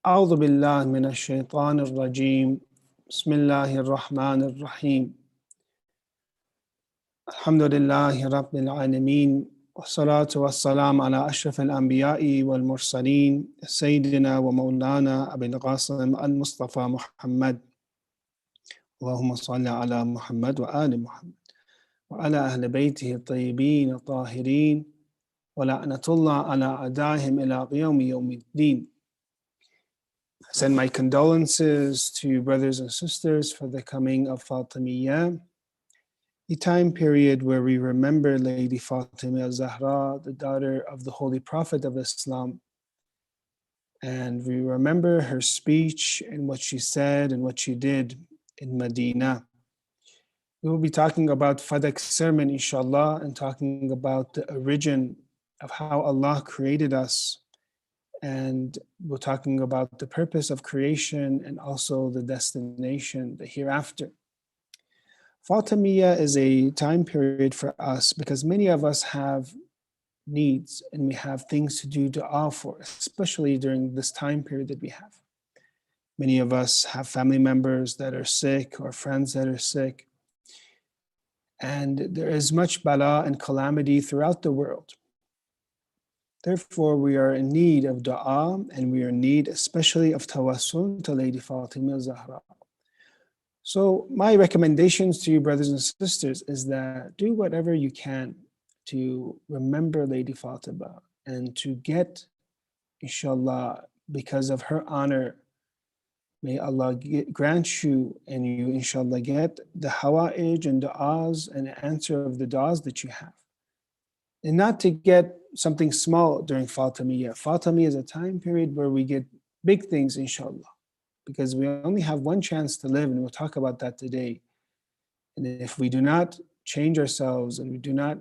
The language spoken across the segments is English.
أعوذ بالله من الشيطان الرجيم بسم الله الرحمن الرحيم الحمد لله رب العالمين والصلاة والسلام على أشرف الأنبياء والمرسلين سيدنا ومولانا أبي القاسم المصطفى محمد اللهم صل على محمد وآل محمد وعلى أهل بيته الطيبين الطاهرين ولعنة الله على أعدائهم إلى يوم الدين. I send my condolences to brothers and sisters for the coming of Fatimiyya, a time period where we remember Lady Fatima Zahra, the daughter of the Holy Prophet of Islam, and we remember her speech and what she said and what she did in Medina. We will be talking about Fadak sermon, inshallah, and talking about the origin of how Allah created us. And we're talking about the purpose of creation and also the destination, the hereafter. Fatimiyya is a time period for us because many of us have needs and we have things to do dua for, especially during this time period that we have. Many of us have family members that are sick or friends that are sick. And there is much bala and calamity throughout the world. Therefore, we are in need of dua and we are in need especially of tawassul to Lady Fatima Zahra. So my recommendations to you, brothers and sisters, is that do whatever you can to remember Lady Fatima and to get, inshallah, because of her honor, may Allah grant you and you, inshallah, get the hawa'ij and du'as and the answer of the du'as that you have. And not to get something small during Fatimiyya. Fatimiyya is a time period where we get big things, inshallah, because we only have one chance to live, and we'll talk about that today. And if we do not change ourselves and we do not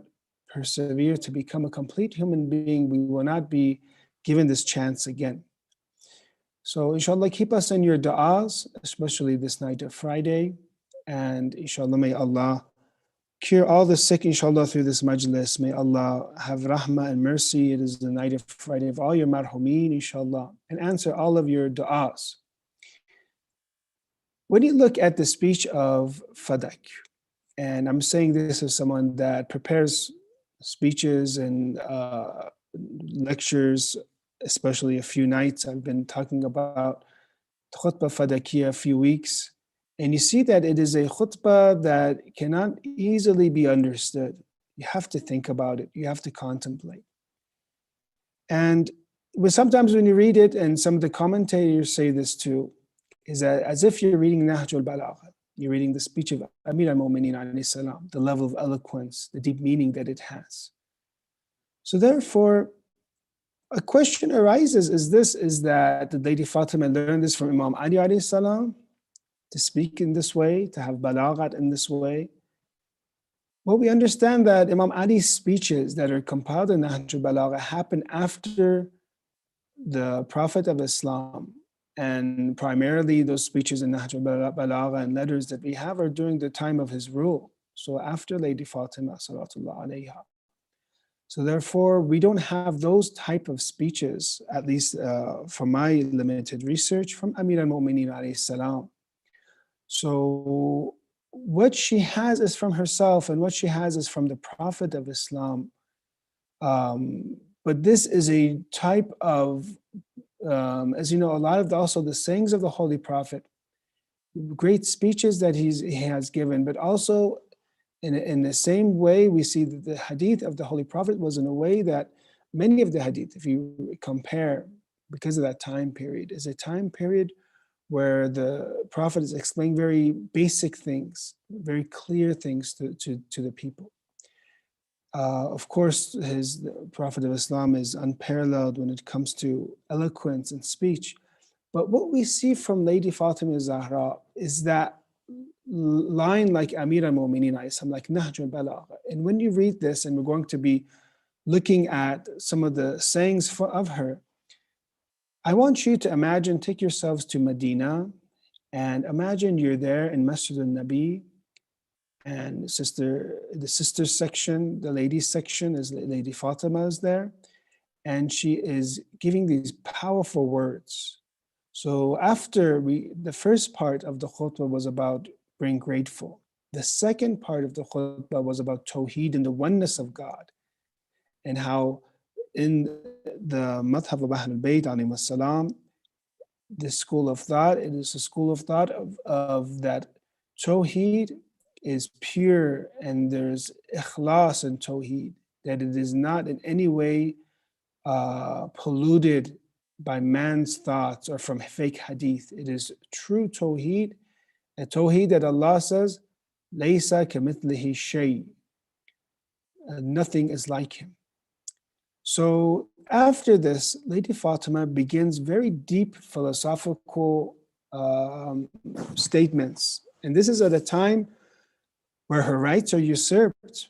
persevere to become a complete human being, we will not be given this chance again. So inshallah, keep us in your du'as, especially this night of Friday. And inshallah, may Allah cure all the sick, inshallah, through this majlis. May Allah have rahmah and mercy. It is the night of Friday of all your marhumeen, inshallah, and answer all of your du'as. When you look at the speech of Fadak, and I'm saying this as someone that prepares speeches and lectures, especially a few nights, I've been talking about khutbah Fadakiyya a few weeks. And you see that it is a khutbah that cannot easily be understood. You have to think about it. You have to contemplate. And sometimes when you read it, and some of the commentators say this too, is that as if you're reading Nahj al-Balagha. You're reading the speech of Amir al-Mu'mineen alayhi salam, the level of eloquence, the deep meaning that it has. So therefore, a question arises, is that the Lady Fatima learned this from Imam Ali alayhi salam, to speak in this way, to have balaghat in this way? Well, we understand that Imam Ali's speeches that are compiled in Nahj al-Balagha happened after the Prophet of Islam, and primarily those speeches in Nahj al-Balagha and letters that we have are during the time of his rule. So after Lady Fatima salatullah alayha. So therefore, we don't have those type of speeches, at least from my limited research, from Amir al-Mu'mineen alayhi salam. So what she has is from herself, and what she has is from the Prophet of Islam. But this is a type of, as you know, a lot of also the sayings of the Holy Prophet, great speeches that he has given, but also in the same way we see that the hadith of the Holy Prophet was in a way that many of the hadith, if you compare, because of that time period, is a time period where the Prophet is explaining very basic things, very clear things to the people. Of course, the Prophet of Islam is unparalleled when it comes to eloquence and speech. But what we see from Lady Fatima Zahra is that line like Amir al-Mu'mineen, like Nahj al-Balagha. And when you read this, and we're going to be looking at some of the sayings of her, I want you to imagine, take yourselves to Medina, and imagine you're there in Masjid al-Nabi, and the sisters section, the ladies section, is Lady Fatima is there, and she is giving these powerful words. So after the first part of the khutbah was about being grateful. The second part of the khutbah was about Tawheed and the oneness of God, and how in the madhab of Ahlul Bayt alayhi salam, this school of thought, it is a school of thought of that Tawheed is pure and there's ikhlas in Tawheed, that it is not in any way polluted by man's thoughts or from fake hadith. It is true Tawheed, a Tawheed that Allah says, Laysa kamithlihi shay. Nothing is like him. So after this, Lady Fatima begins very deep philosophical statements. And this is at a time where her rights are usurped.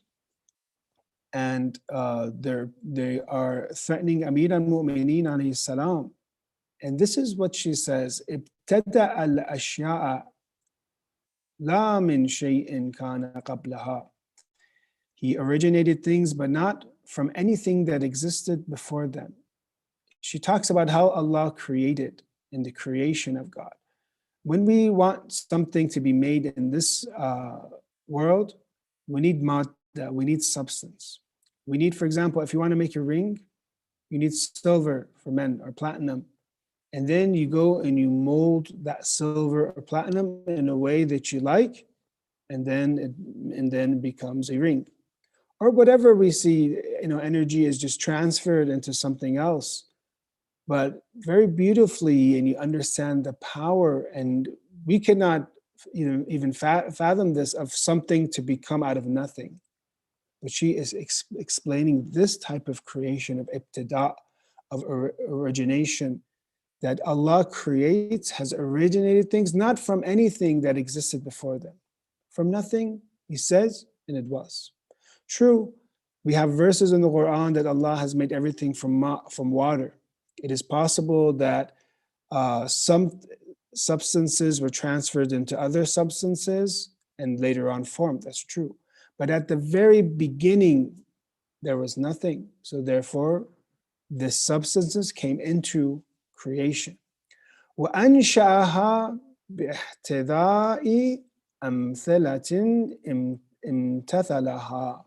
And they are threatening Amir al-Mu'mineen alayhi salam. And this is what she says, ابتدأ الأشياء لا من شيء كان قبلها. He originated things, but not from anything that existed before them. She talks about how Allah created in the creation of God. When we want something to be made in this world, we need madda, we need substance. We need, for example, if you want to make a ring, you need silver for men or platinum. And then you go and you mold that silver or platinum in a way that you like, and then it becomes a ring. Or whatever we see, energy is just transferred into something else. But very beautifully, and you understand the power, and we cannot even fathom this, of something to become out of nothing. But she is explaining this type of creation of ibtida, of origination, that Allah creates, has originated things, not from anything that existed before them. From nothing, He says, and it was. True, we have verses in the Quran that Allah has made everything from water. It is possible that some substances were transferred into other substances and later on formed. That's true. But at the very beginning, there was nothing. So therefore, the substances came into creation. وَأَنْشَأَهَا بِاحْتِذَاءِ أَمْثِلَةٍ امْتَثَلَهَا,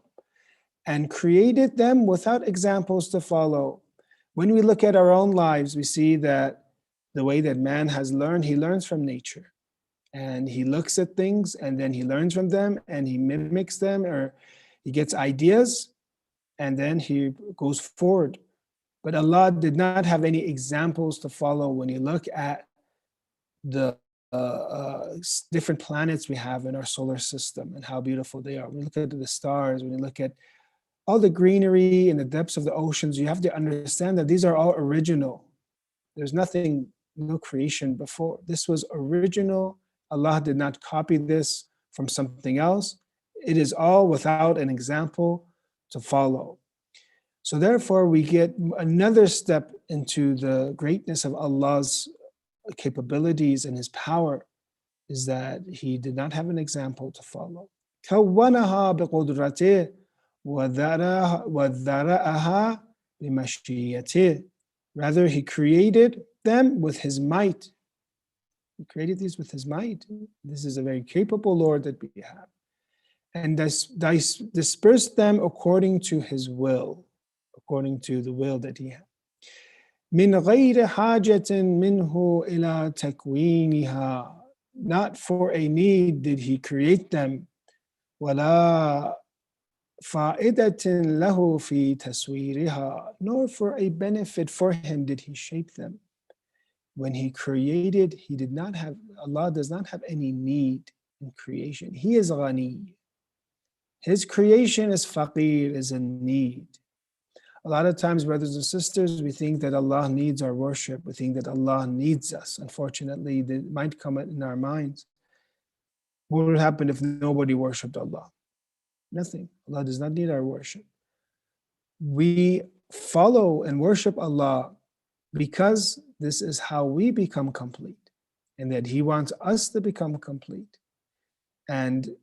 and created them without examples to follow. When we look at our own lives, we see that the way that man has learned, he learns from nature. And he looks at things and then he learns from them and he mimics them, or he gets ideas and then he goes forward. But Allah did not have any examples to follow. When you look at the different planets we have in our solar system and how beautiful they are, when you look at the stars, when you look at all the greenery in the depths of the oceans, you have to understand that these are all original. There's nothing, no creation before. This was original. Allah did not copy this from something else. It is all without an example to follow. So therefore, we get another step into the greatness of Allah's capabilities and His power, is that He did not have an example to follow. كَوَّنَهَا بِقُدْرَتِهِ وَذَرَأَهَا بِمَشِيَّتِهِ. Rather, He created them with His might. He created these with His might. This is a very capable Lord that we have. And dispersed them according to His will, according to the will that He had. مِنْ غَيْرِ حَاجَةٍ مِنْهُ إِلَى تَكْوِينِهَا. Not for a need did He create them. وَلَا فَائِدَةٍ لَهُ فِي تَسْوِيرِهَا. Nor for a benefit for Him did He shape them. When He created, Allah does not have any need in creation. He is ghani. His creation is faqir, is in need. A lot of times, brothers and sisters, we think that Allah needs our worship. We think that Allah needs us. Unfortunately, that might come in our minds. What would happen if nobody worshipped Allah? Nothing. Allah does not need our worship. We follow and worship Allah because this is how we become complete, and that He wants us to become complete. And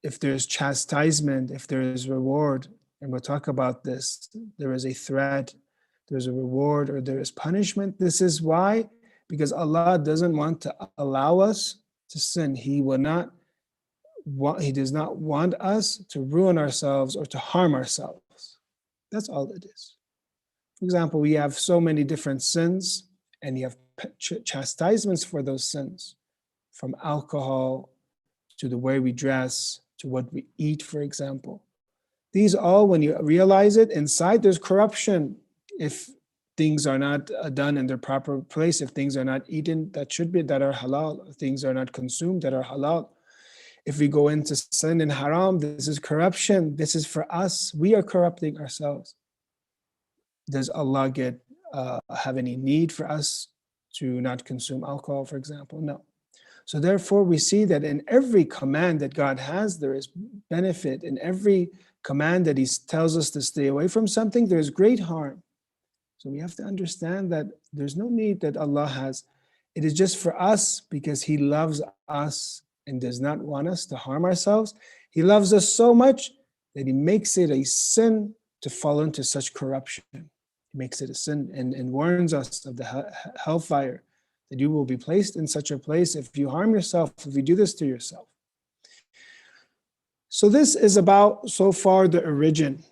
if there's chastisement, if there is reward, and we'll talk about this, there is a threat, there's a reward, or there is punishment. This is why because Allah doesn't want to allow us to sin. He does not want us to ruin ourselves or to harm ourselves. That's all it is. For example, we have so many different sins, and you have chastisements for those sins, from alcohol to the way we dress to what we eat, for example. These all, when you realize it, inside there's corruption. If things are not done in their proper place, if things are not eaten that should be, that are halal, things are not consumed that are halal. If we go into sin and haram, this is corruption. This is for us. We are corrupting ourselves. Does Allah have any need for us to not consume alcohol, for example? No. So therefore, we see that in every command that God has, there is benefit. In every command that He tells us to stay away from something, there is great harm. So we have to understand that there's no need that Allah has. It is just for us because He loves us and does not want us to harm ourselves. He loves us so much that He makes it a sin to fall into such corruption. He makes it a sin and warns us of the hellfire, that you will be placed in such a place if you harm yourself, if you do this to yourself. So this is about, so far, the origin.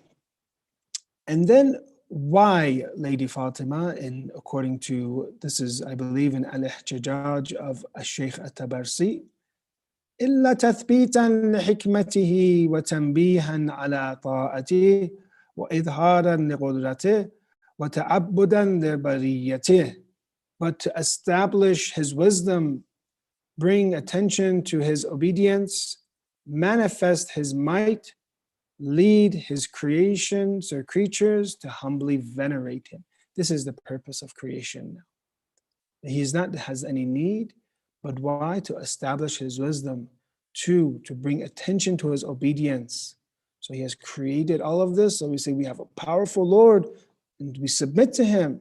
And then why, Lady Fatima, and according to, this is, I believe, in Al-Ihtijaj of Al-Shaykh At-Tabarsi, إلا تثبيتا لحكمته وتنبيها على طاعته وإظهارا لقدرته وتعبدا لبريته, but to establish His wisdom, bring attention to His obedience, manifest His might, lead His creations or creatures to humbly venerate Him. This is the purpose of creation now. He has any need, but why? To establish His wisdom, to bring attention to His obedience. So He has created all of this. So we say we have a powerful Lord, and we submit to Him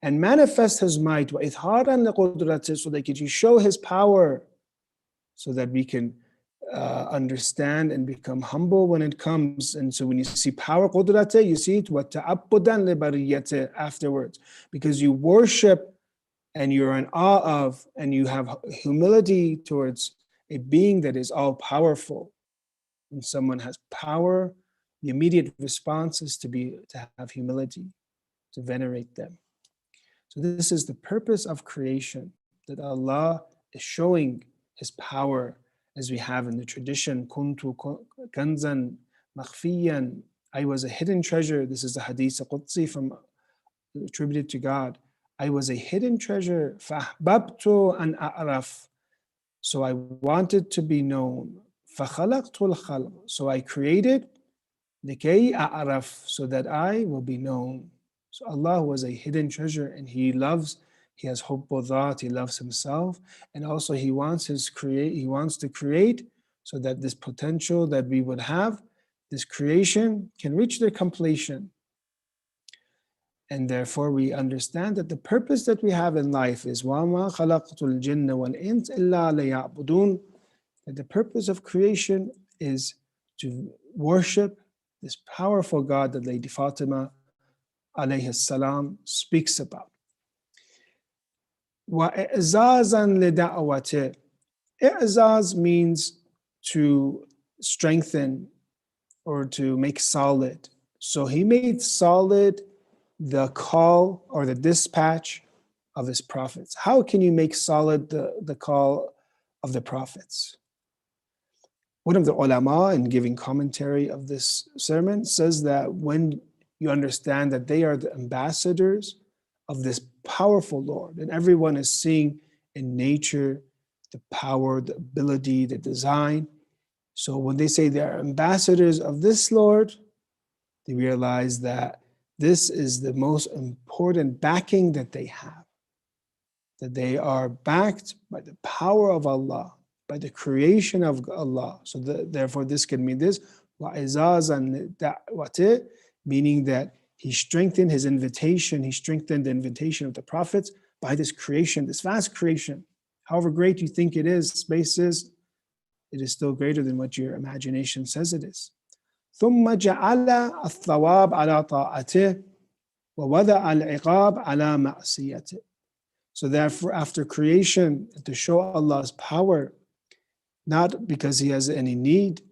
and manifest His might, so that He can show His power, so that we can understand and become humble when it comes. And so when you see power, qudrate, you see it afterwards, because you worship and you're in awe of, and you have humility towards a being that is all powerful. When someone has power, the immediate response is to have humility, to venerate them. So this is the purpose of creation, that Allah is showing His power, as we have in the tradition, kuntu kanzan makhfiyan, I was a hidden treasure. This is the hadith Qudsi attributed to God. I was a hidden treasure, فَأَحْبَبْتُ أَنْ أَعْرَفْ, so I wanted to be known. فَخَلَقْتُ الْخَلْقَ, so I created, لِكَيْ أَعْرَفْ, so that I will be known. So Allah was a hidden treasure, and He has hubbu dhat, He loves Himself, and also He wants to create, so that this potential that we would have, this creation, can reach their completion. And therefore we understand that the purpose that we have in life is وَمَا خَلَقْتُ الْجِنَّ وَالْإِنسَ إِلَّا لِيَعْبُدُونَ, that the purpose of creation is to worship this powerful God that Lady Fatima alayhi salam speaks about. وَإِعْزَازًا لِدَعْوَتِهِ, I'zaz means to strengthen or to make solid. So He made solid the call or the dispatch of His prophets. How can you make solid the call of the prophets? One of the ulama, in giving commentary of this sermon, says that when you understand that they are the ambassadors of this powerful Lord, and everyone is seeing in nature the power, the ability, the design. So when they say they are ambassadors of this Lord, they realize that this is the most important backing that they have, that they are backed by the power of Allah, by the creation of Allah. So therefore this can mean this, وَإِزَازًا لِدَعْوَتِهِ, meaning that He strengthened His invitation, He strengthened the invitation of the prophets by this creation, this vast creation. However great you think it is, space is, it is still greater than what your imagination says it is. ثم جعل الثواب على طاعته ووضع العقاب على معصيته. So therefore, after creation, to show Allah's power, not because He has any need,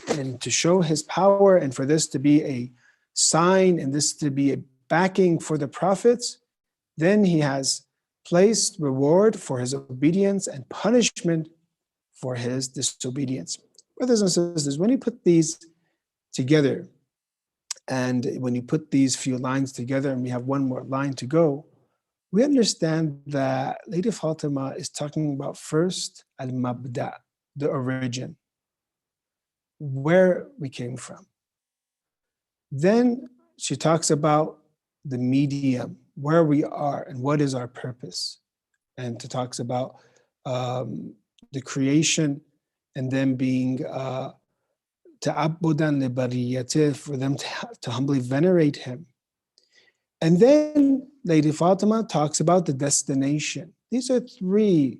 and to show His power, and for this to be a sign and this to be a backing for the prophets, then He has placed reward for his obedience and punishment for his disobedience. Brothers and sisters, when you put these together, and when you put these few lines together, and we have one more line to go, we understand that Lady Fatima is talking about first al-mabda, the origin, where we came from. Then she talks about the medium, where we are and what is our purpose. And to talks about the creation, and then being ta'abbudan li bariyatih, for them to humbly venerate him. And then Lady Fatima talks about the destination. These are three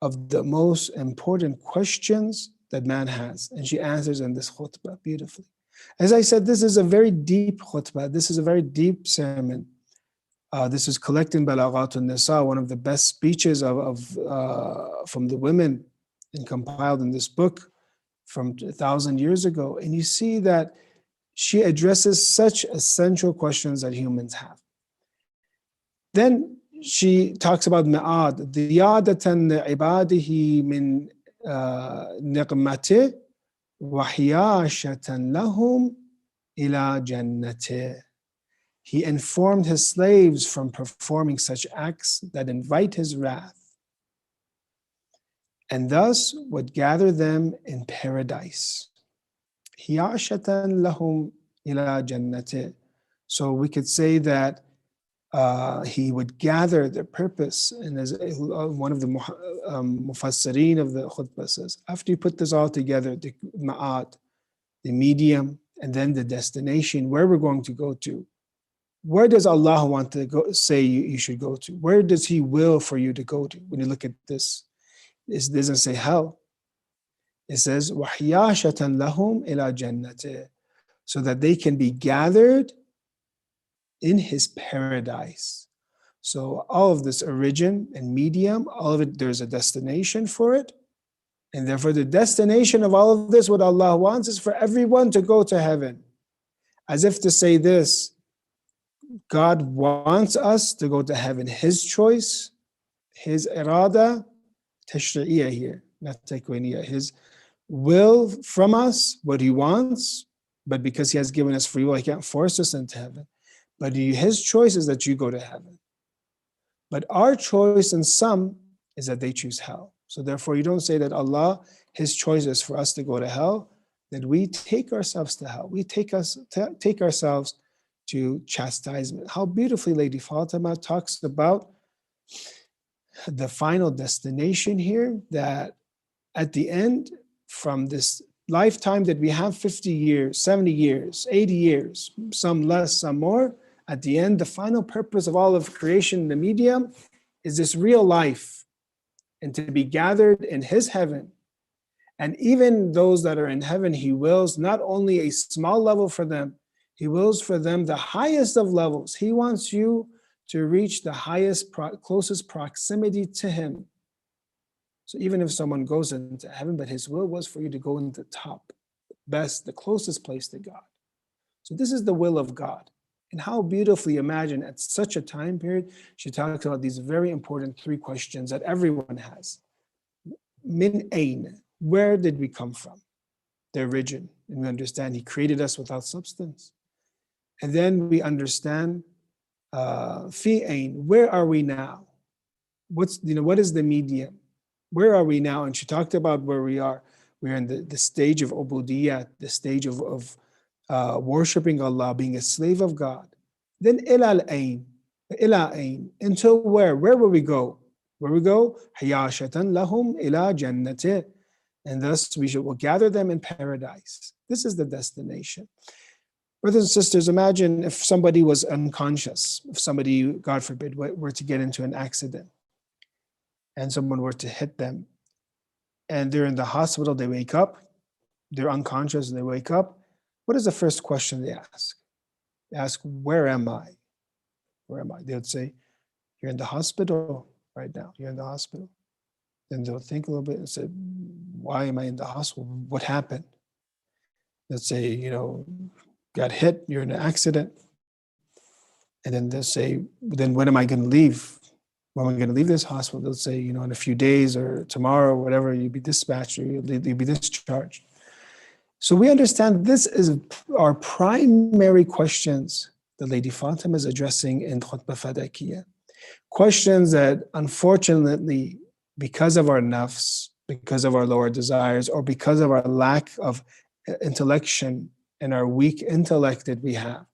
of the most important questions that man has, and she answers in this khutbah beautifully. As I said, this is a very deep khutbah. This is a very deep sermon. This is collected by Balaghatun Nisa, one of the best speeches from the women, and compiled in this book from 1,000 years ago. And you see that she addresses such essential questions that humans have. Then she talks about ma'ad, ziyadatan ibadihi min niqmatih wa hiyashatan lahum ila jannatih. He informed his slaves from performing such acts that invite his wrath, and thus would gather them in paradise. Hiyashatan lahum ila jannatih. So we could say that he would gather their purpose, and as one of the mufassirin of the khutbah says, after you put this all together, the ma'at, the medium, and then the destination, where we're going to go to, where does Allah want to go, say you should go to? Where does He will for you to go to? When you look at this, it doesn't say hell. It says, وَحْيَاشَةً لَهُمْ إِلَى جَنَّتِهِ, so that they can be gathered in His paradise. So all of this origin and medium, all of it, there's a destination for it. And therefore the destination of all of this, what Allah wants, is for everyone to go to heaven. As if to say this, God wants us to go to heaven. His choice, His irada, tashri'iyah here, not takwiniyah. His will from us, what He wants, but because He has given us free will, He can't force us into heaven. But His choice is that you go to heaven. But our choice in some is that they choose hell. So therefore you don't say that Allah, His choice is for us to go to hell, that we take ourselves to hell. We take ourselves to chastisement. How beautifully Lady Fatima talks about the final destination here, that at the end, from this lifetime that we have, 50 years, 70 years, 80 years, some less, some more, at the end, the final purpose of all of creation, the medium, is this real life, and to be gathered in His heaven. And even those that are in heaven, He wills not only a small level for them, He wills for them the highest of levels. He wants you to reach the highest, closest proximity to Him. So even if someone goes into heaven, but His will was for you to go into the top, best, the closest place to God. So this is the will of God. And how beautifully, imagine at such a time period, she talks about these very important three questions that everyone has. Min ayn, where did we come from? The origin. And we understand He created us without substance. And then we understand fi ayn, where are we now? What is the medium? Where are we now? And she talked about where we are. We're in the stage of ubudiyyah, the stage of worshiping Allah, being a slave of God. Then ila ayn, until where? Where will we go? Where we go? Hiyashatan lahum ila jannatih. And thus we'll gather them in paradise. This is the destination. Brothers and sisters, imagine if somebody was unconscious, if somebody, God forbid, were to get into an accident and someone were to hit them, and they're in the hospital, they wake up, they're unconscious, and they wake up. What is the first question they ask? They ask, where am I? Where am I? They would say, You're in the hospital right now. You're in the hospital. Then they'll think a little bit and say, why am I in the hospital? What happened? Let's say, got hit, you're in an accident. And then they'll say, then when am I going to leave? When am I going to leave this hospital? They'll say, in a few days or tomorrow, or whatever, you'll be dispatched or you'll be discharged. So we understand this is our primary questions that Lady Fatima is addressing in Khutbah Fadakiyah. Questions that, unfortunately, because of our nafs, because of our lower desires, or because of our lack of intellection and our weak intellect that we have,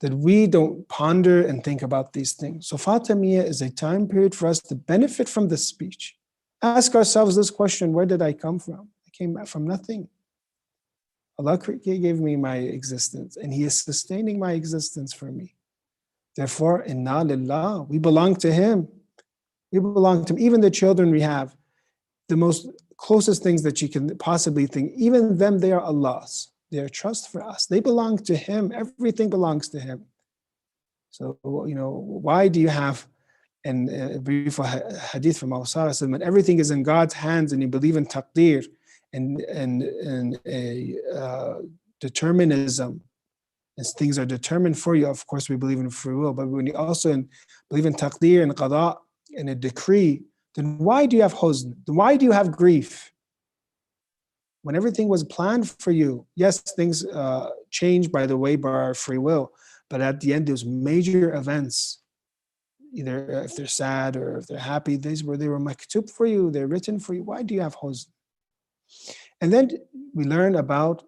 that we don't ponder and think about these things. So Fatimiyya is a time period for us to benefit from this speech. Ask ourselves this question: where did I come from? I came from nothing. Allah gave me my existence, and He is sustaining my existence for me. Therefore, inna lillah, we belong to Him. We belong to Him. Even the children we have, the most closest things that you can possibly think, even them, they are Allah's. They are trust for us. They belong to Him. Everything belongs to Him. So, why do you have a brief hadith from Al Sallallahu, when everything is in God's hands and you believe in taqdeer and determinism, and things are determined for you? Of course, we believe in free will, but when you also believe in taqdeer and qada and a decree, then why do you have huzn? Why do you have grief? When everything was planned for you, yes, things change by our free will, but at the end, those major events, either if they're sad or if they're happy, they were maktub for you, they're written for you. Why do you have huzn? And then we learn about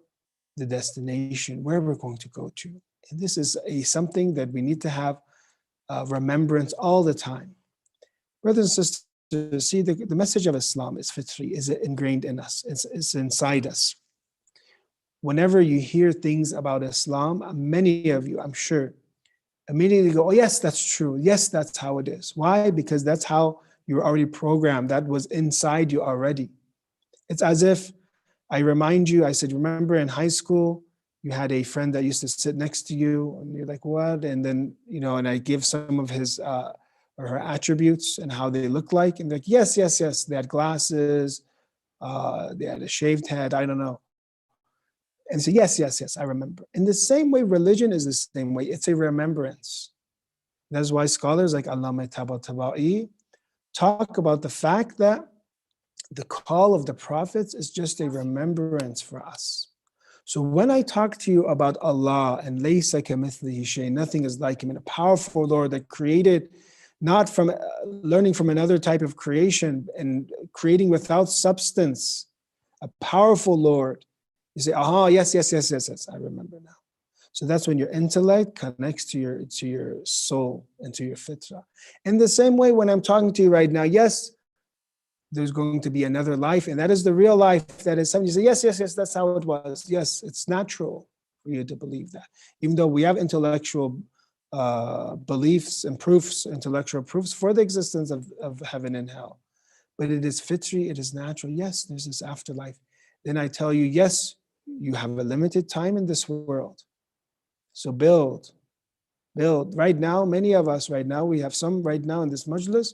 the destination, where we're going to go to. And this is something that we need to have remembrance all the time. Brothers and sisters, see, the message of Islam is fitri, is ingrained in us, it's inside us. Whenever you hear things about Islam, many of you, I'm sure, immediately go, oh yes, that's true. Yes, that's how it is. Why? Because that's how you're already programmed. That was inside you already. It's as if I remind you, I said, remember in high school, you had a friend that used to sit next to you, and you're like, what? And then, and I give some of his or her attributes and how they look like. And they're like, yes, yes, yes. They had glasses, they had a shaved head, I don't know. And so, yes, yes, yes, I remember. In the same way, religion is the same way. It's a remembrance. That's why scholars like Allama Tabatabai talk about the fact that the call of the prophets is just a remembrance for us. So when I talk to you about Allah and laysa kamithlihi shay, nothing is like Him, and a powerful Lord that created not from learning from another type of creation and creating without substance, a powerful Lord, you say, yes, yes, yes, yes, yes, I remember now. So that's when your intellect connects to your soul and to your fitra. In the same way, when I'm talking to you right now, yes, there's going to be another life, and that is the real life. That is something you say, yes, yes, yes, that's how it was. Yes, it's natural for you to believe that. Even though we have intellectual beliefs and proofs, intellectual proofs for the existence of heaven and hell. But it is fitri, it is natural. Yes, there's this afterlife. Then I tell you, yes, you have a limited time in this world. So build. Right now, many of us right now, we have some right now in this majlis,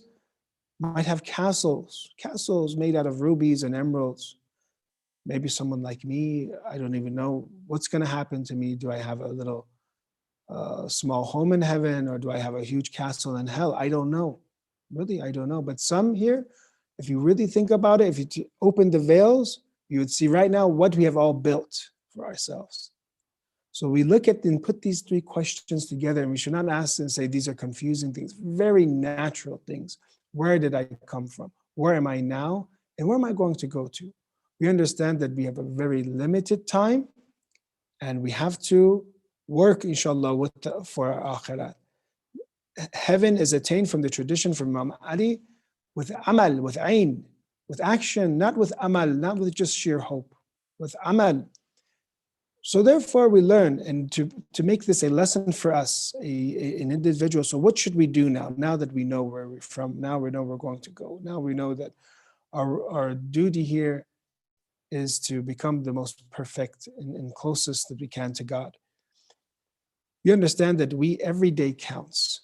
might have castles made out of rubies and emeralds. Maybe someone like me, I don't even know what's going to happen to me. Do I have a little small home in heaven, or do I have a huge castle in hell? I don't know. Really, I don't know. But some here, if you really think about it, if you open the veils, you would see right now what we have all built for ourselves. So we look at and put these three questions together, and we should not ask and say these are confusing things, very natural things. Where did I come from? Where am I now? And where am I going to go to? We understand that we have a very limited time, and we have to work, inshallah, for our akhirat. Heaven is attained from the tradition from Imam Ali with amal, with ayn, with action, not with amal, not with just sheer hope, with amal. So therefore we learn, and to make this a lesson for us, an individual. So what should we do now that we know where we're from, now we know we're going to go, now we know that our duty here is to become the most perfect and closest that we can to God. We understand that every day counts.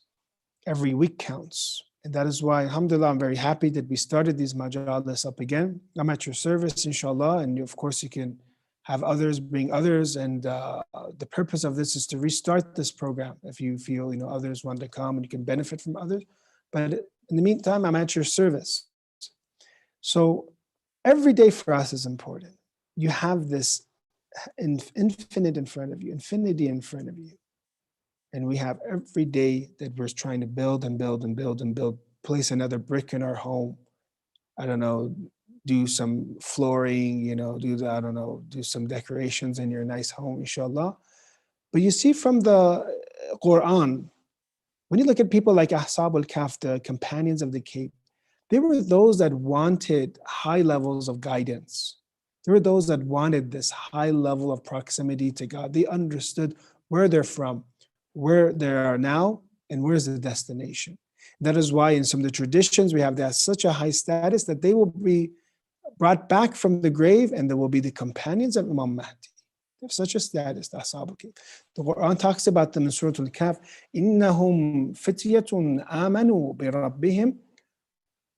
Every week counts. And that is why, alhamdulillah, I'm very happy that we started these majalis up again. I'm at your service, inshallah. And of course, you can have others bring others. And the purpose of this is to restart this program. If you feel, others want to come and you can benefit from others. But in the meantime, I'm at your service. So every day for us is important. You have this infinite in front of you, infinity in front of you. And we have every day that we're trying to build and build and build and build, place another brick in our home. I don't know, do some flooring, do some decorations in your nice home, inshallah. But you see from the Quran, when you look at people like Ashab al-Kahf, the companions of the cave, they were those that wanted high levels of guidance. There were those that wanted this high level of proximity to God. They understood where they're from, where they are now, and where's the destination. That is why in some of the traditions we have that such a high status that they will be brought back from the grave and they will be the companions of Imam Mahdi. They have such a status, the Ashab al-Kahf. The Quran talks about them in Surah Al-Kahf, إِنَّهُمْ فِتْيَةٌ آمَنُوا بِرَبِّهِمْ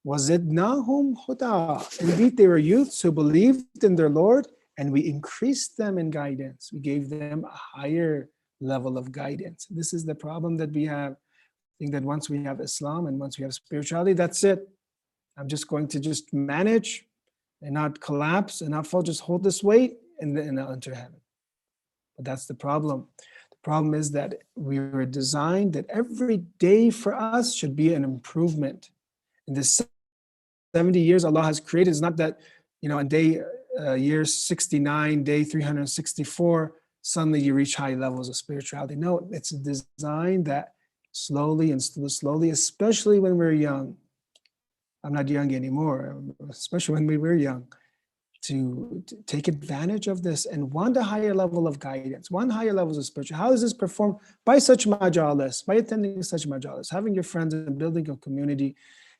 وَزِدْنَاهُمْ هُدًى. Indeed, they were youths who believed in their Lord, and we increased them in guidance. We gave them a higher level of guidance. This is the problem that we have. I think that once we have Islam and once we have spirituality, that's it. I'm just going to just manage and not collapse and not fall, just hold this weight and then I'll enter heaven. But that's the problem. The problem is that we were designed that every day for us should be an improvement. In this 70 years Allah has created, it's not that, in year 69, day 364, suddenly you reach high levels of spirituality. No, it's a design that slowly and slowly, especially when we're young. I'm not young anymore, especially when we were young, to take advantage of this and want a higher level of guidance, want higher levels of spiritual. How is this performed? By such majalis, by attending such majalis, having your friends and building a community,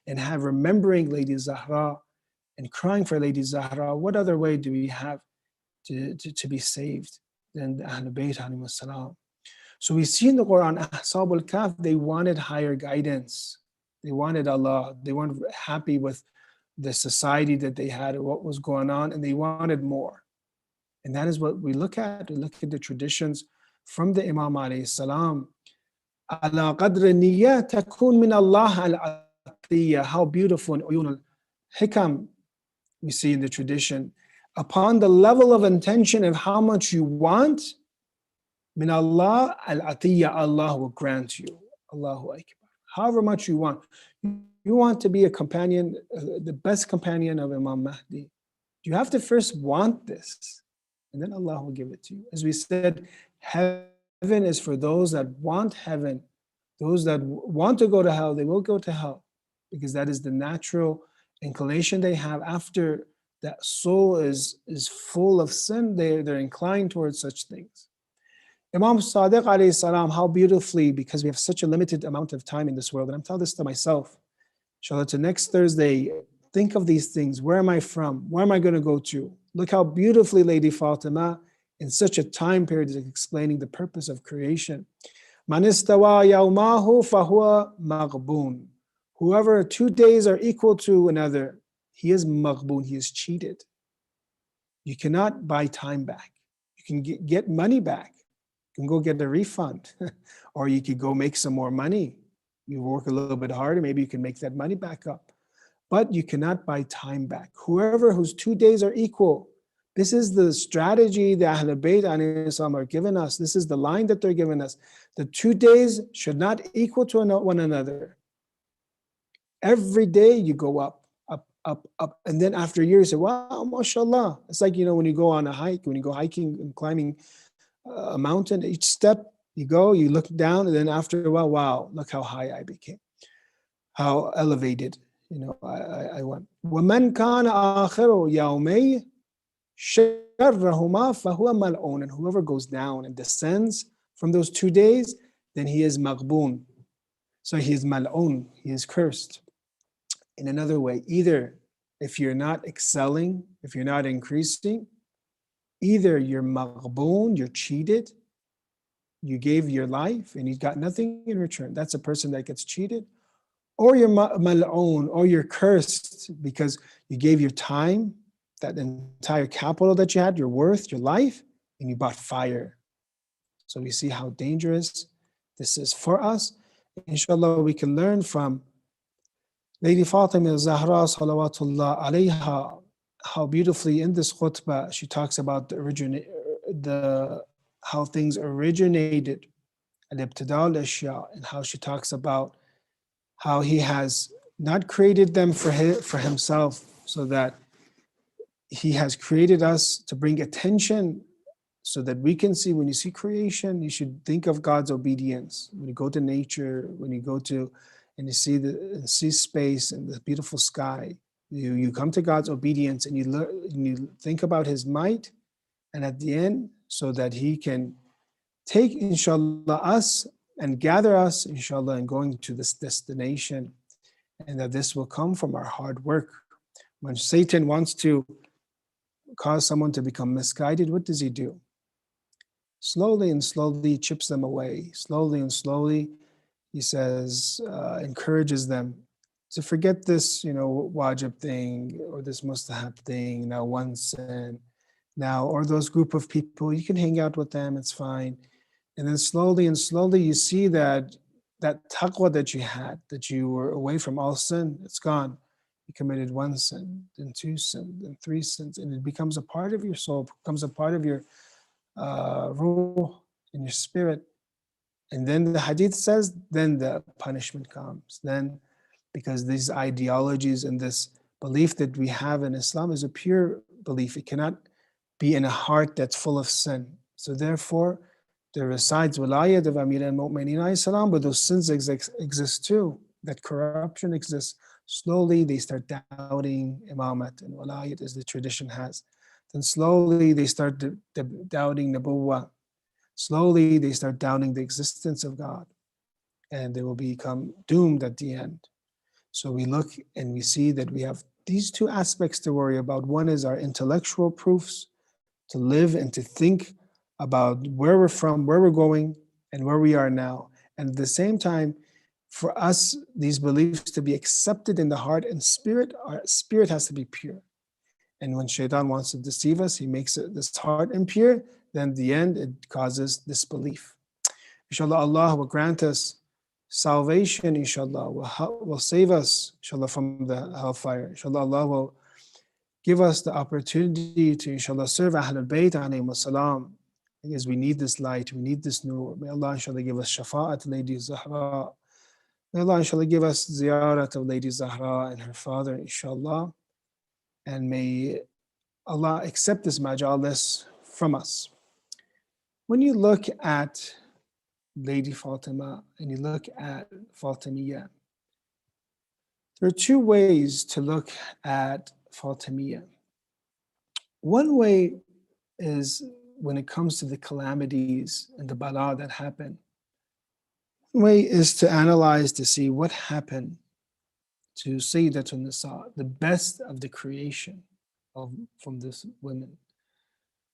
and remembering Lady Zahra and crying for Lady Zahra. What other way do we have to be saved than the Ahlul Bayt alayhimus salam? So we see in the Quran, Ashab al-Kahf, they wanted higher guidance. They wanted Allah. They weren't happy with the society that they had or what was going on, and they wanted more. And that is what we look at. We look at the traditions from the Imam alayhi salam. Ala qadr niyyah takun min Allah al-atiyah. How beautiful in uyun al-hikam we see in the tradition. Upon the level of intention of how much you want, min Allah al-atiyah, Allah will grant you. Allahu Akbar. However much you want. You want to be a companion, the best companion of Imam Mahdi. You have to first want this, and then Allah will give it to you. As we said, heaven is for those that want heaven. Those that want to go to hell, they will go to hell, because that is the natural inclination they have. After that soul is full of sin, they're inclined towards such things. Imam Sadiq alayhi salam, how beautifully, because we have such a limited amount of time in this world, and I'm telling this to myself, inshallah, to next Thursday, think of these things. Where am I from? Where am I going to go to? Look how beautifully Lady Fatima, in such a time period, is explaining the purpose of creation. Man istawa yawmahu fahuwa maghboon. Whoever 2 days are equal to another, he is maghboon, he is cheated. You cannot buy time back. You can get money back. You can go get a refund, or you could go make some more money. You work a little bit harder, maybe you can make that money back up. But you cannot buy time back. Whoever whose 2 days are equal, this is the strategy the Ahlul Bayt are giving us. This is the line that they're giving us. The 2 days should not equal to one another. Every day you go up, up, up, up. And then after a year you say, wow, mashallah. It's like, when you go on a hike, when you go hiking and climbing a mountain, each step you go, you look down, and then after a while, wow, look how high I became, how elevated, I went. وَمَنْ كَانَ آخِرُ يَوْمَيْ شَرَّهُمَا فَهُوَ مَلْعُونٌ. And whoever goes down and descends from those 2 days, then he is maghboon. So he is mal'un, he is cursed. In another way, either if you're not excelling, if you're not increasing, either you're maghboon, you're cheated, you gave your life and you got nothing in return. That's a person that gets cheated. Or you're mal'oon, or you're cursed because you gave your time, that entire capital that you had, your worth, your life, and you bought fire. So we see how dangerous this is for us. Inshallah, we can learn from Lady Fatima Zahra salawatullah alayha, how beautifully in this khutbah she talks about how things originated, al-ibtida al-ashya, and how she talks about how he has not created them for himself, so that he has created us to bring attention so that we can see. When you see creation, you should think of God's obedience. When you go to nature, when you go to and you see space and the beautiful sky, you come to God's obedience and you learn, and you think about his might, and at the end, so that he can take, inshallah, us and gather us, inshallah, and going to this destination, and that this will come from our hard work. When Satan wants to cause someone to become misguided, what does he do? Slowly and slowly chips them away. Slowly and slowly, he says, encourages them to forget this, wajib thing, or this mustahab thing, now one sin, now, or those group of people, you can hang out with them, it's fine. And then slowly and slowly you see that taqwa that you had, that you were away from all sin, it's gone. You committed one sin, then two sins, then three sins, and it becomes a part of your soul, becomes a part of your ruh, in your spirit. And then the hadith says, then the punishment comes. Then, because these ideologies and this belief that we have in Islam is a pure belief. It cannot be in a heart that's full of sin. So therefore, there resides wilayat of Amir al-Mu'mineen, but those sins exist too. That corruption exists. Slowly they start doubting imamat and wilayat, as the tradition has. Then slowly they start doubting nubuwwah. Slowly they start doubting the existence of God, and they will become doomed at the end. So we look and we see that we have these two aspects to worry about. One is our intellectual proofs, to live and to think about where we're from, where we're going, and where we are now. And at the same time, for us, these beliefs to be accepted in the heart and spirit, our spirit has to be pure. And when shaitan wants to deceive us, he makes this heart impure, then in the end, it causes disbelief. Inshallah, Allah will grant us salvation, inshallah, will save us, inshallah, from the hellfire. Inshallah, Allah will give us the opportunity to, inshallah, serve Ahlul Bayt alayhim salam, because we need this light, we need this nur. May Allah, inshallah, give us shafa'at Lady Zahra. May Allah, inshallah, give us ziyarat of Lady Zahra and her father, inshallah. And may Allah accept this majalis from us. When you look at Lady Fatima and you look at Fatimiyya, there are two ways to look at Fatimiyya. One way is when it comes to the calamities and the bala that happen. One way is to analyze to see what happened to Sayyidatun Nisa, the best of the creation from this women,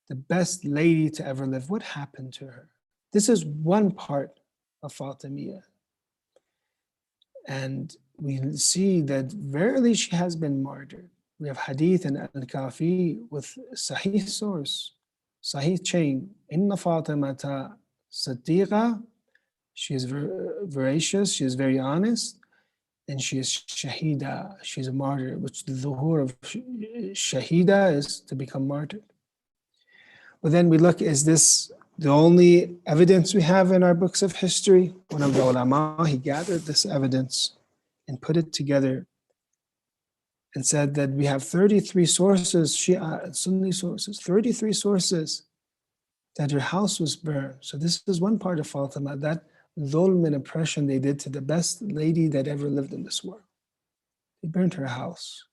the best lady to ever live. What happened to her? This is one part of Fatimiyya. And we see that verily she has been martyred. We have hadith and al-Kafi with sahih source, sahih chain. Inna Fatimata Siddiqa, she is veracious, she is very honest, and she is shahida, she's a martyr, which the dhuhur of shahida is to become martyred. But then we look, is this the only evidence we have in our books of history? One of the ulama, he gathered this evidence and put it together and said that we have 33 sources, Shia and Sunni sources, 33 sources that her house was burned. So this is one part of Fatima, that dhulm and oppression they did to the best lady that ever lived in this world. They burned her house,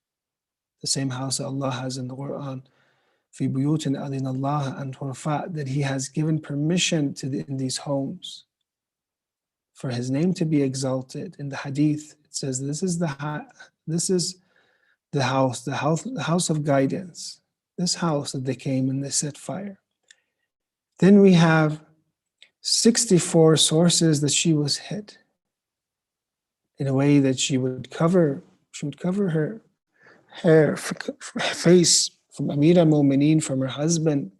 the same house that Allah has in the Quran, fi buyutin adin Allah an turfa, that He has given permission to in these homes for His name to be exalted. In the hadith, it says this is the house of guidance, this house that they came and they set fire. Then we have 64 sources that she was hit in a way that she would cover her hair, her face from Amir al-Mu'mineen, from her husband.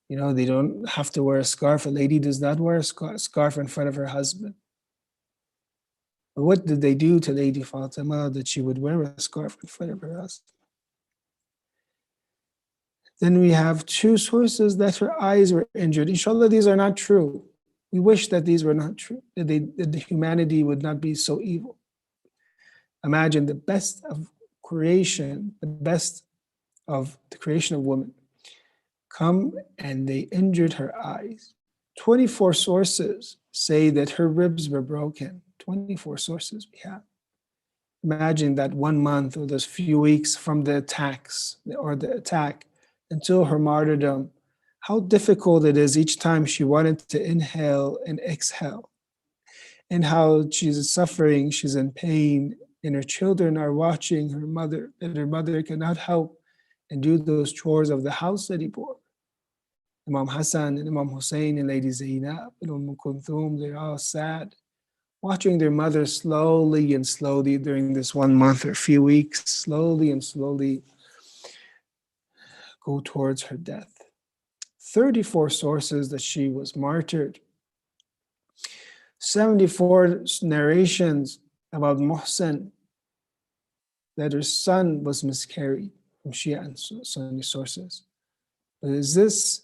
You know, they don't have to wear a scarf. A lady does not wear a scarf in front of her husband. But what did they do to Lady Fatima that she would wear a scarf in front of her husband? Then we have two sources that her eyes were injured. Inshallah, these are not true. We wish that these were not true, that the humanity would not be so evil. Imagine the best of creation, the best of the creation of woman, come and they injured her eyes. 24 sources say that her ribs were broken. 24 sources we have. Imagine that 1 month or those few weeks from the attacks or the attack until her martyrdom, how difficult it is each time she wanted to inhale and exhale, and how she's suffering, she's in pain, and her children are watching her mother, and her mother cannot help and do those chores of the house anymore. Imam Hassan and Imam Hussein and Lady Zainab and Kulthum, they're all sad, watching their mother slowly and slowly during this 1 month or few weeks, slowly and slowly go towards her death. 34 sources that she was martyred. 74 narrations about Muhsin, that her son was miscarried, from Shia and Sunni sources. But is this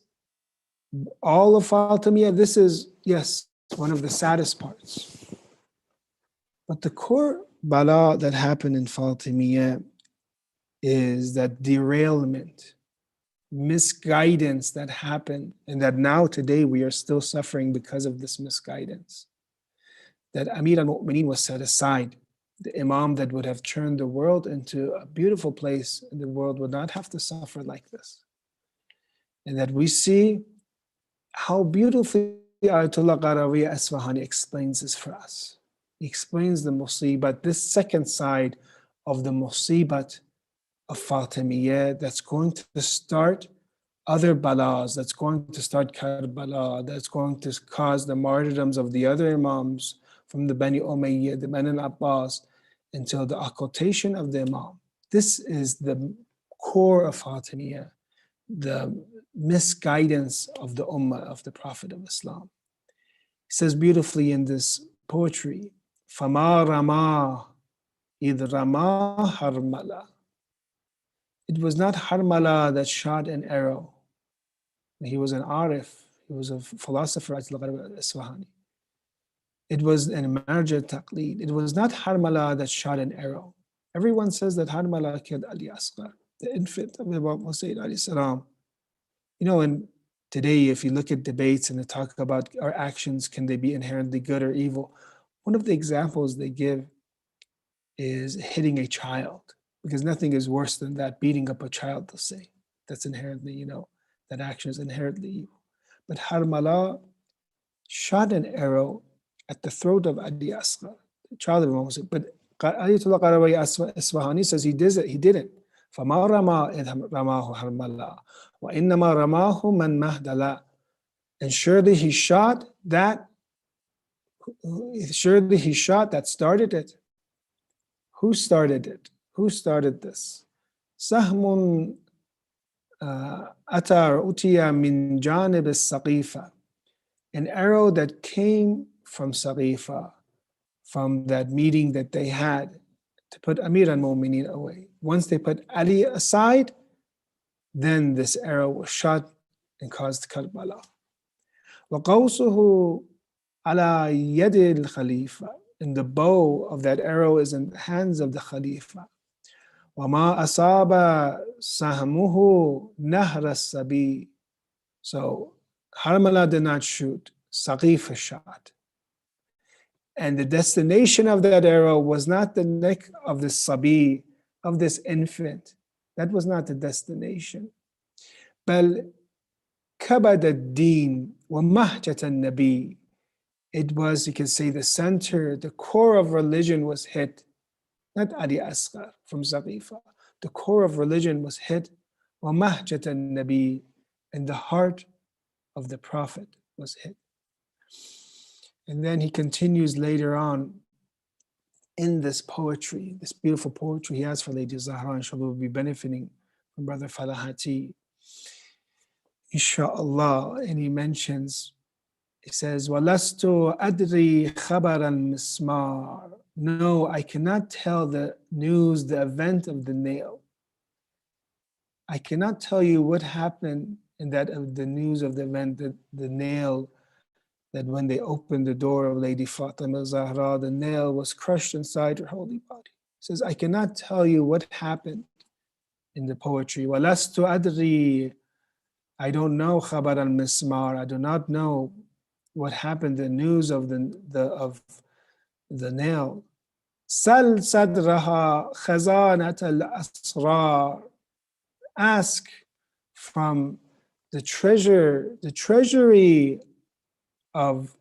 all of Fatimiyya? This is, yes, one of the saddest parts. But the core bala that happened in Fatimiyya is that derailment, misguidance that happened, and that now today we are still suffering because of this misguidance. That Amir al-Mu'mineen was set aside, the Imam that would have turned the world into a beautiful place, and the world would not have to suffer like this. And that we see how beautifully Ayatollah Qarawi Asfahani explains this for us. He explains the musibat, this second side of the musibat of Fatimiyya that's going to start other balas, that's going to start Karbala, that's going to cause the martyrdoms of the other Imams from the Bani Umayyad, the Bani Abbas, until the occultation of the Imam. This is the core of Fatimiyya, the misguidance of the Ummah of the Prophet of Islam. He says beautifully in this poetry, فَمَا رَمَا إِذْ رَمَا هَرْمَلَا. It was not Harmala that shot an arrow. He was an arif, he was a philosopher, Isfahani. It was an marja taqleed. It was not Harmala that shot an arrow. Everyone says that Harmala killed Ali Asghar, the infant of Imam Hussein alayhi salam. You know, and today if you look at debates and they talk about our actions, can they be inherently good or evil? One of the examples they give is hitting a child, because nothing is worse than that, beating up a child, they'll say. That's inherently, you know, that action is inherently evil. But Harmala shot an arrow at the throat of Ali Asghar, the child of Imam Hussein. But Ayatollah Qarawi Asfahani says he didn't. فَمَا رَمَا إِذْ رَمَاهُ هَرْمَلَا وَإِنَّمَا رَمَاهُ مَنْ مَهْدَلَا. And surely he shot that started it. Who started it? Who started this? Sahmun atar utiya min janib as-Saqifa. An arrow that came from Saqifa, from that meeting that they had to put Amir al-Mu'mineen away. Once they put Ali aside, then this arrow was shot and caused Karbala. وَقَوْسُهُ عَلَى يَدِ الْخَلِيفَةِ. And the bow of that arrow is in the hands of the Khalifa. وَمَا أَصَابَ سَهْمُهُ نَهْرَ السَّبِي. So Harmala did not shoot, Saqifa shot. And the destination of that arrow was not the neck of the Sabi, of this infant. That was not the destination. بَل كَبَدَ الدِّينِ وَمَهْجَةَ النَّبِي. It was, you can say, the center, the core of religion was hit. Not Ali Asghar from Saqifa. The core of religion was hit. وَمَهْجَةَ النَّبِي. And the heart of the Prophet was hit. And then he continues later on in this poetry, this beautiful poetry he has for Lady Zahra. Inshallah, we'll be benefiting from Brother Falahati, inshallah. And he mentions, he says, وَلَسْتُ أَدْرِي خَبَرَ الْمِسْمَارِ. No, I cannot tell the news, the event of the nail. I cannot tell you what happened in that of the news of the event, the nail, that when they opened the door of Lady Fatima Zahra, the nail was crushed inside her holy body. He says, I cannot tell you what happened in the poetry. وَلَسْتُ أَدْرِي. I don't know خَبَرَ الْمِسْمَارِ. I do not know what happened, the news of the nail. سَلْ صَدْرَهَا خَزَانَةَ الْأَسْرَارِ. Ask from the treasury of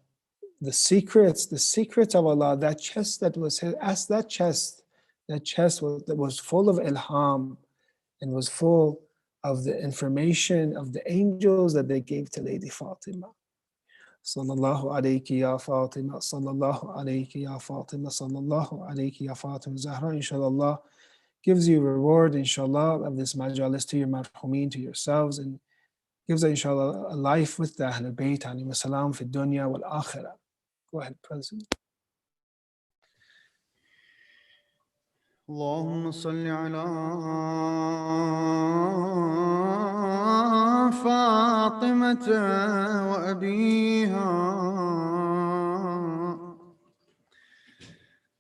the secrets of Allah, that chest that was his. Ask that chest that was full of ilham and was full of the information of the angels that they gave to Lady Fatima. Sallallahu alayki ya Fatima, sallallahu alayki ya Fatima, sallallahu alayki ya Fatima Zahra. Inshallah, gives you reward, inshallah, of this majalis to your marhumeen, to yourselves, and gives, inshallah, a life with the Ahlul Bayt, alayhi salam, fi dunya wal akhirah. Go ahead, President. اللهم صل على فاطمة وأبيها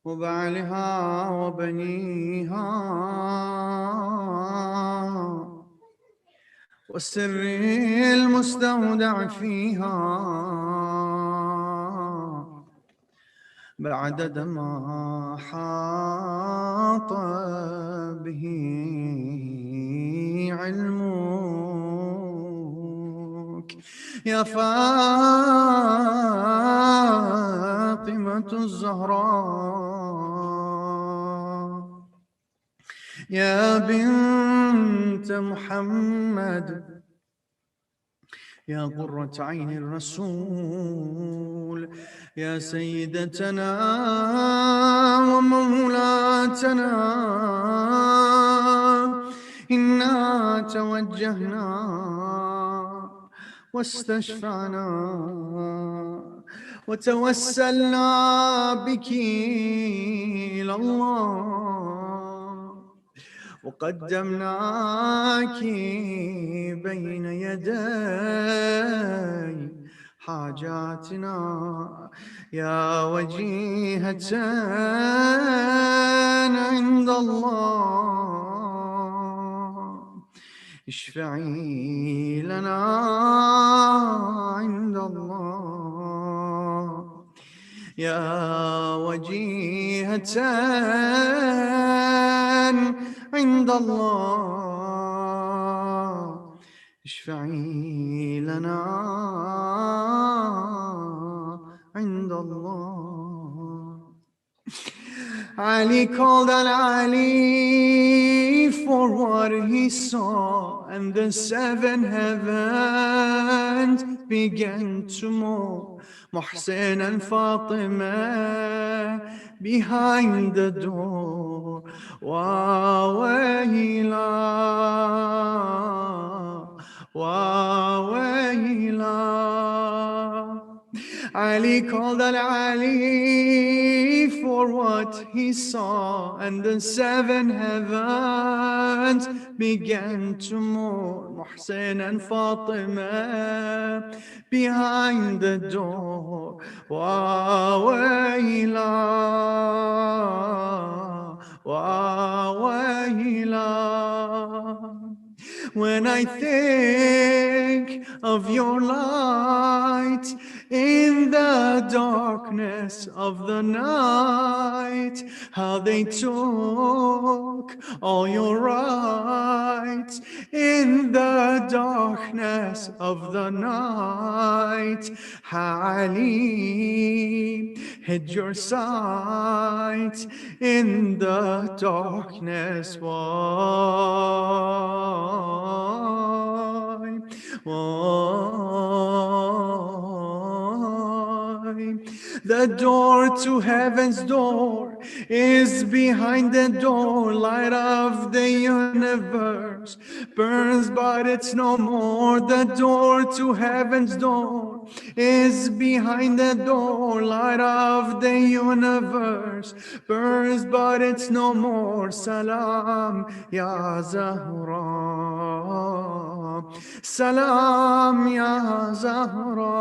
وبعلها وبنيها والسر المستودع فيها بعدد ما حاط به علمك يا فاطمة الزهراء يا بنت محمد يا قرة عين الرسول يا سيدتنا ومولاتنا إنا توجهنا واستشفعنا وتوسلنا بك إلى الله وقدمناك بين يدي حاجاتنا يا وجيهة عند الله اشفعي لنا عند الله يا وجيهة عند الله اشفعي لنا عند الله. Ali called on Ali for what he saw, and the seven heavens began to move. Muhsin and Fatima behind the door. Wa wayla, wa wayla. Ali called on Ali for what he saw, and the seven heavens began to move. Muhsin and Fatima behind the door. Wa wayla, wa wayla. When I think of your light in the darkness of the night, how they took all your rights in the darkness of the night. Ali, hid your sight in the darkness. Why? The door to heaven's door is behind the door. Light of the universe burns, but it's no more. The door to heaven's door is behind the door. Light of the universe burns, but it's no more. Salam, Ya Zahra. Salam, Ya Zahra.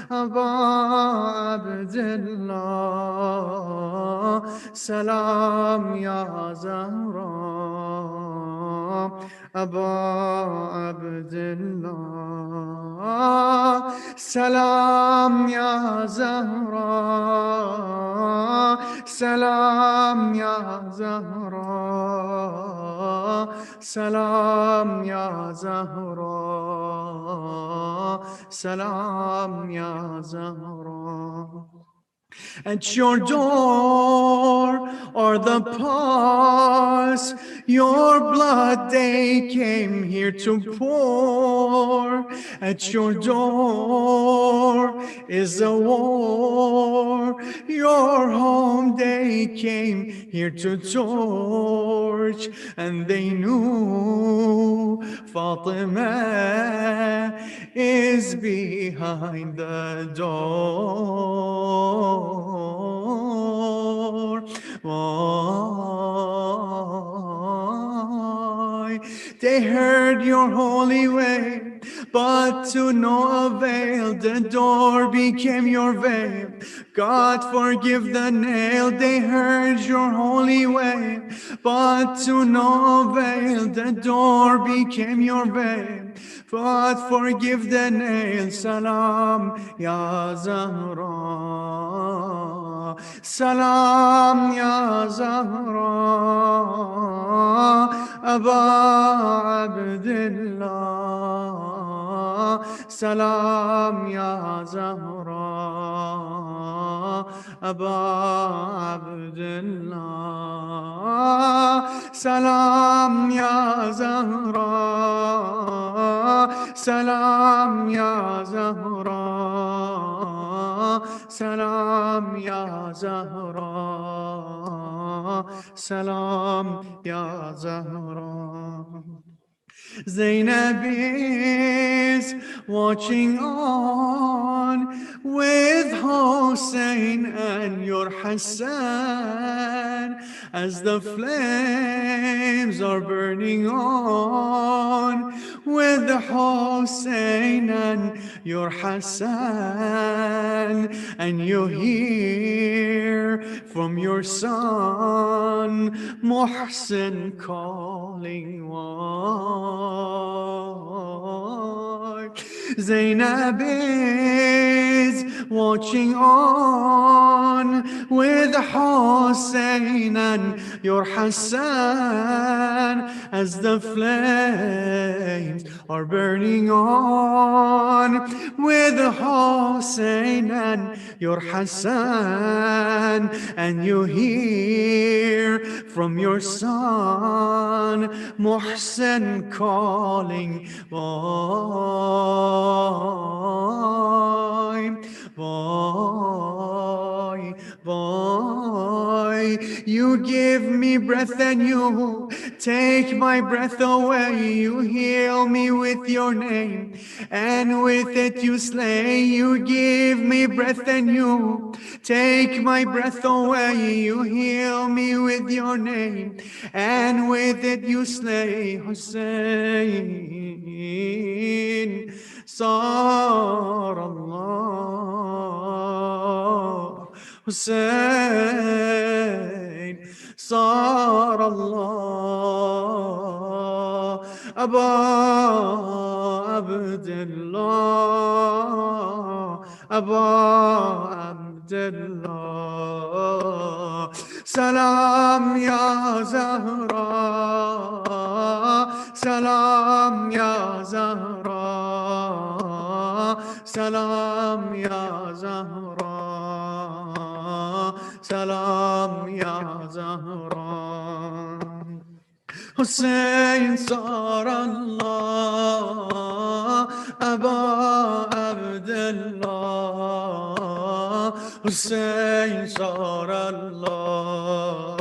Aba Abdullah. Salam, Ya Zahra. Aba Abdullah. Salam, Ya Zahra. Salam, Ya Zahra. Salam, Ya Zahra. Salam, Ya Zahra. At your door are the paws, your blood they came here to pour. At your door is a war, your home they came here to torch. And they knew Fatima is behind the door. Why? They heard your holy way, but to no avail. The door became your veil. God forgive the nail. They heard your holy way, but to no avail. The door became your veil. But forgive the nail. Salam, Ya Zahra. Salam, Ya Zahra. Aba Abdullah. Salam, Ya Zahra. Aba Abdullah. Salam, Ya Zahra. Salam, Ya Zahra. Salam, Ya Zahra. Salam, Ya Zahra. Zainab is watching on with Hussein and your Hassan as the flames are burning on with the Hussein and your Hassan, and you hear from your son Muhsin calling why. Zainab is watching on with Hussein and your Hassan as the flames are burning on with Hussein and your Hassan, and you hear from your son Muhsin calling why, why, why. You give me breath and you take my breath away. You heal me with your name, and with it you slay. You give me breath and you take my breath away. You heal me with your name, and with it you slay. Hussein, Sar Allah. Hussein, Sar Allah. Aba Abdullah. Aba Abdullah. Salam, Ya Zahra. Salam, Ya Zahra. Salam, Ya Zahra. Salam, Ya Zahra. Hussein, Sar Allah. Aba Abdullah. حسين صار الله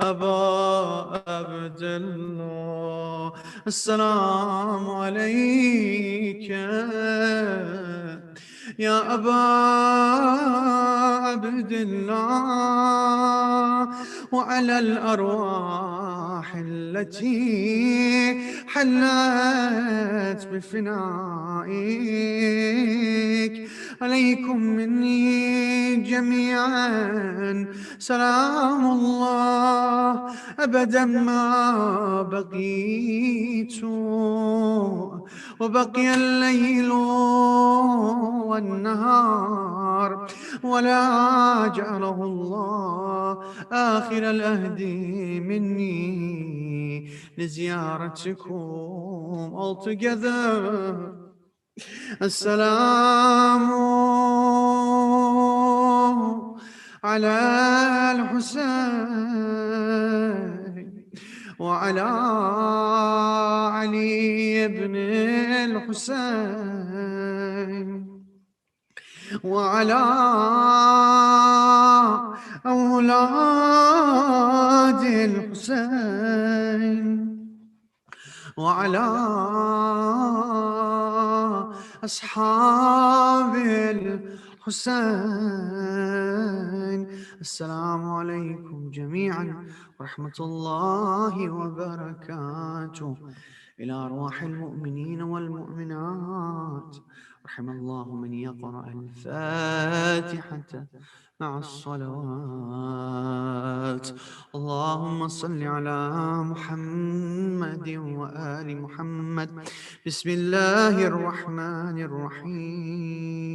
أبا عبد الله. السلام عليك يا أبا عبد الله، وعلى الأرواح التي حلت بفنائك، عليكم مني جميعا سلام الله أبدا ما بقيت وبقي الليل والنهار، ولا جعله الله آخر الأهد مني لزيارتكم all together. السلام على الحسين وعلى علي بن الحسين وعلى أولاد الحسين وعلى أصحاب الحسين. السلام عليكم جميعا ورحمة الله وبركاته. إلى أرواح المؤمنين والمؤمنات، رحم الله من يقرأ الفاتحة مع الصلوات. اللهم صل على محمد وآل محمد. بسم الله الرحمن الرحيم.